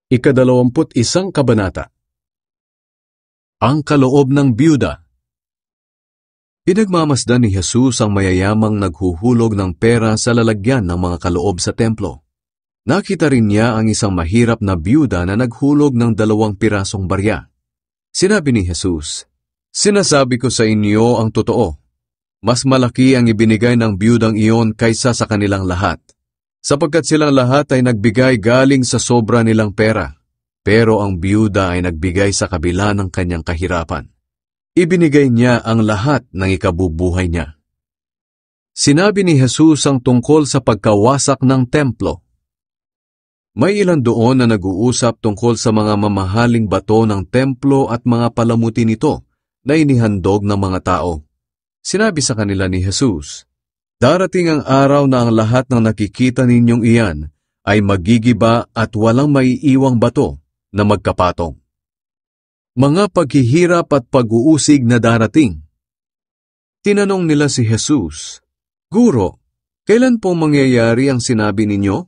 Ika-21 Kabanata. Ang kaloob ng biyuda. Pinagmamasdan ni Jesus ang mayayamang naghuhulog ng pera sa lalagyan ng mga kaloob sa templo. Nakita rin niya ang isang mahirap na biyuda na naghulog ng 2 pirasong barya. Sinabi ni Jesus, "Sinasabi ko sa inyo ang totoo, mas malaki ang ibinigay ng biyudang iyon kaysa sa kanilang lahat. Sapagkat silang lahat ay nagbigay galing sa sobra nilang pera, pero ang biyuda ay nagbigay sa kabila ng kanyang kahirapan. Ibinigay niya ang lahat ng ikabubuhay niya." Sinabi ni Jesus ang tungkol sa pagkawasak ng templo. May ilan doon na nag-uusap tungkol sa mga mamahaling bato ng templo at mga palamuti nito na inihandog ng mga tao. Sinabi sa kanila ni Jesus, "Darating ang araw na ang lahat ng nakikita ninyong iyan ay magigiba at walang maiiwang bato na magkapatong. Mga paghihirap at pag-uusig na darating." Tinanong nila si Jesus, "Guro, kailan po mangyayari ang sinabi ninyo?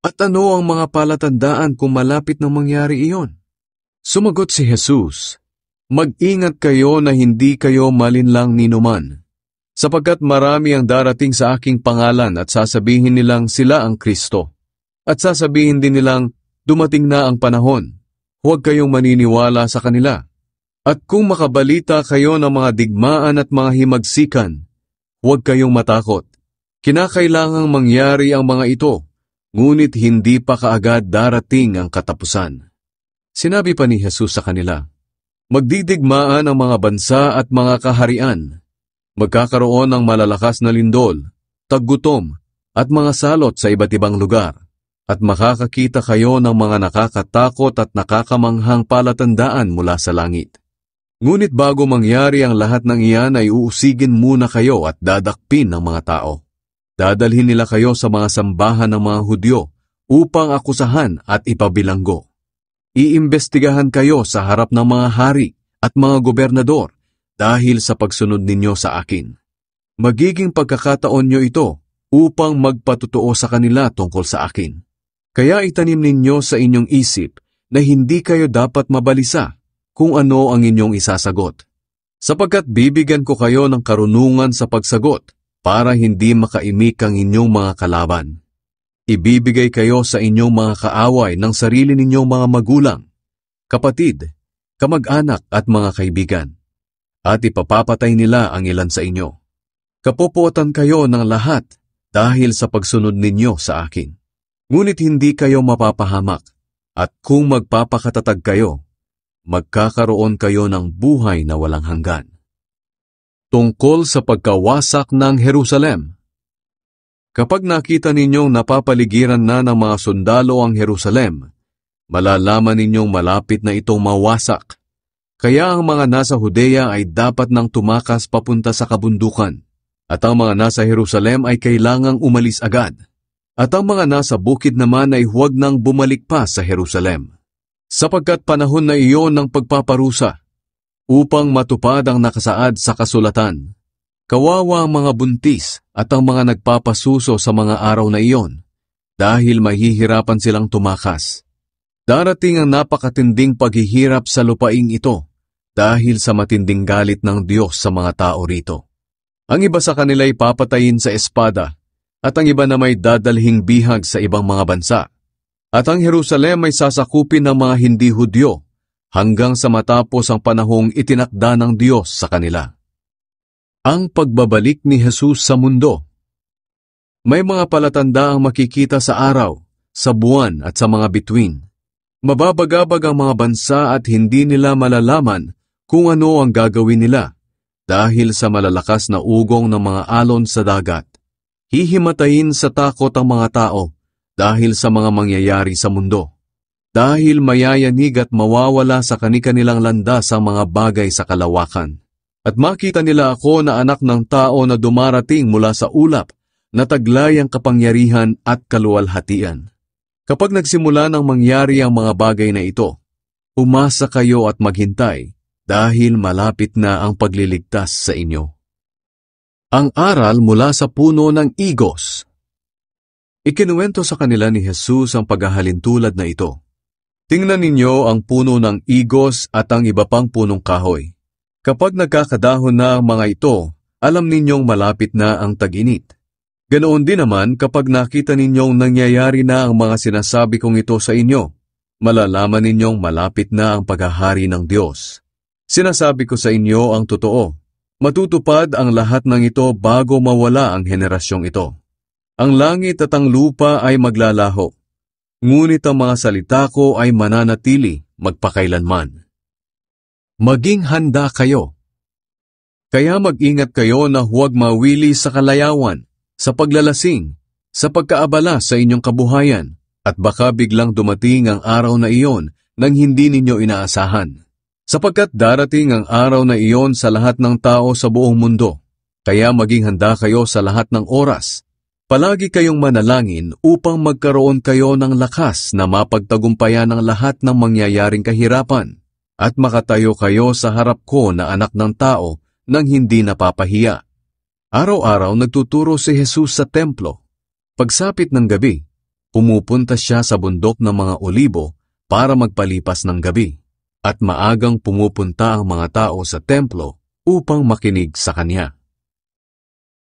At ano ang mga palatandaan kung malapit na mangyari iyon?" Sumagot si Jesus, "Mag-ingat kayo na hindi kayo malinlang ninuman, sapagkat marami ang darating sa aking pangalan at sasabihin nilang sila ang Kristo. At sasabihin din nilang, dumating na ang panahon. Huwag kayong maniniwala sa kanila. At kung makabalita kayo ng mga digmaan at mga himagsikan, huwag kayong matakot. Kinakailangang mangyari ang mga ito, ngunit hindi pa kaagad darating ang katapusan." Sinabi pa ni Jesus sa kanila, "Magdidigmaan ang mga bansa at mga kaharian. Magkakaroon ng malalakas na lindol, taggutom, at mga salot sa iba't ibang lugar. At makakakita kayo ng mga nakakatakot at nakakamanghang palatandaan mula sa langit. Ngunit bago mangyari ang lahat ng iyan ay uusigin muna kayo at dadakpin ng mga tao. Dadalhin nila kayo sa mga sambahan ng mga Hudyo upang akusahan at ipabilanggo. Iimbestigahan kayo sa harap ng mga hari at mga gobernador dahil sa pagsunod ninyo sa akin. Magiging pagkakataon nyo ito upang magpatotoo sa kanila tungkol sa akin. Kaya itanim ninyo sa inyong isip na hindi kayo dapat mabalisa kung ano ang inyong isasagot. Sapagkat bibigyan ko kayo ng karunungan sa pagsagot para hindi makaimik ang inyong mga kalaban. Ibibigay kayo sa inyong mga kaaway ng sarili ninyong mga magulang, kapatid, kamag-anak at mga kaibigan. At ipapapatay nila ang ilan sa inyo. Kapopotan kayo ng lahat dahil sa pagsunod ninyo sa akin. Ngunit hindi kayo mapapahamak, at kung magpapakatatag kayo, magkakaroon kayo ng buhay na walang hanggan." Tungkol sa pagkawasak ng Jerusalem. Kapag nakita ninyong napapaligiran na ng mga sundalo ang Jerusalem, malalaman ninyong malapit na itong mawasak. Kaya ang mga nasa Judea ay dapat nang tumakas papunta sa kabundukan, at ang mga nasa Jerusalem ay kailangang umalis agad. At ang mga nasa bukid naman ay huwag nang bumalik pa sa Jerusalem, sapagkat panahon na iyon ng pagpaparusa, upang matupad ang nakasaad sa kasulatan. Kawawa ang mga buntis at ang mga nagpapasuso sa mga araw na iyon, dahil mahihirapan silang tumakas. Darating ang napakatinding paghihirap sa lupaing ito, dahil sa matinding galit ng Diyos sa mga tao rito. Ang iba sa kanila ay papatayin sa espada, at ang iba na may dadalhing bihag sa ibang mga bansa. At ang Jerusalem ay sasakupin ng mga hindi Hudyo hanggang sa matapos ang panahong itinakda ng Diyos sa kanila. Ang pagbabalik ni Jesus sa mundo. May mga palatanda ang makikita sa araw, sa buwan at sa mga bituin. Mababagabag ang mga bansa at hindi nila malalaman kung ano ang gagawin nila dahil sa malalakas na ugong ng mga alon sa dagat. Hihimatayin sa takot ang mga tao dahil sa mga mangyayari sa mundo. Dahil mayayanig at mawawala sa kani-kanilang landas ang mga bagay sa kalawakan. At makita nila ako na anak ng tao na dumarating mula sa ulap na taglay ang kapangyarihan at kaluwalhatian. Kapag nagsimula ng mangyari ang mga bagay na ito, umasa kayo at maghintay dahil malapit na ang pagliligtas sa inyo. Ang aral mula sa puno ng igos. Ikinuwento sa kanila ni Jesus ang paghahalintulad na ito. Tingnan ninyo ang puno ng igos at ang iba pang punong kahoy. Kapag nagkakadahon na ang mga ito, alam ninyong malapit na ang tag-init. Ganoon din naman kapag nakita ninyong nangyayari na ang mga sinasabi kong ito sa inyo, malalaman ninyong malapit na ang paghahari ng Diyos. Sinasabi ko sa inyo ang totoo, matutupad ang lahat ng ito bago mawala ang henerasyong ito. Ang langit at ang lupa ay maglalaho, ngunit ang mga salita ko ay mananatili magpakailanman. Maging handa kayo. Kaya mag-ingat kayo na huwag mawili sa kalayawan, sa paglalasing, sa pagkaabala sa inyong kabuhayan, at baka biglang dumating ang araw na iyon nang hindi ninyo inaasahan. Sapagkat darating ang araw na iyon sa lahat ng tao sa buong mundo, kaya maging handa kayo sa lahat ng oras. Palagi kayong manalangin upang magkaroon kayo ng lakas na mapagtagumpayan ang lahat ng mangyayaring kahirapan, at makatayo kayo sa harap ko na anak ng tao nang hindi napapahiya. Araw-araw nagtuturo si Jesus sa templo. Pagsapit ng gabi, pumupunta siya sa bundok ng mga olibo para magpalipas ng gabi, at maagang pumupunta ang mga tao sa templo upang makinig sa kanya.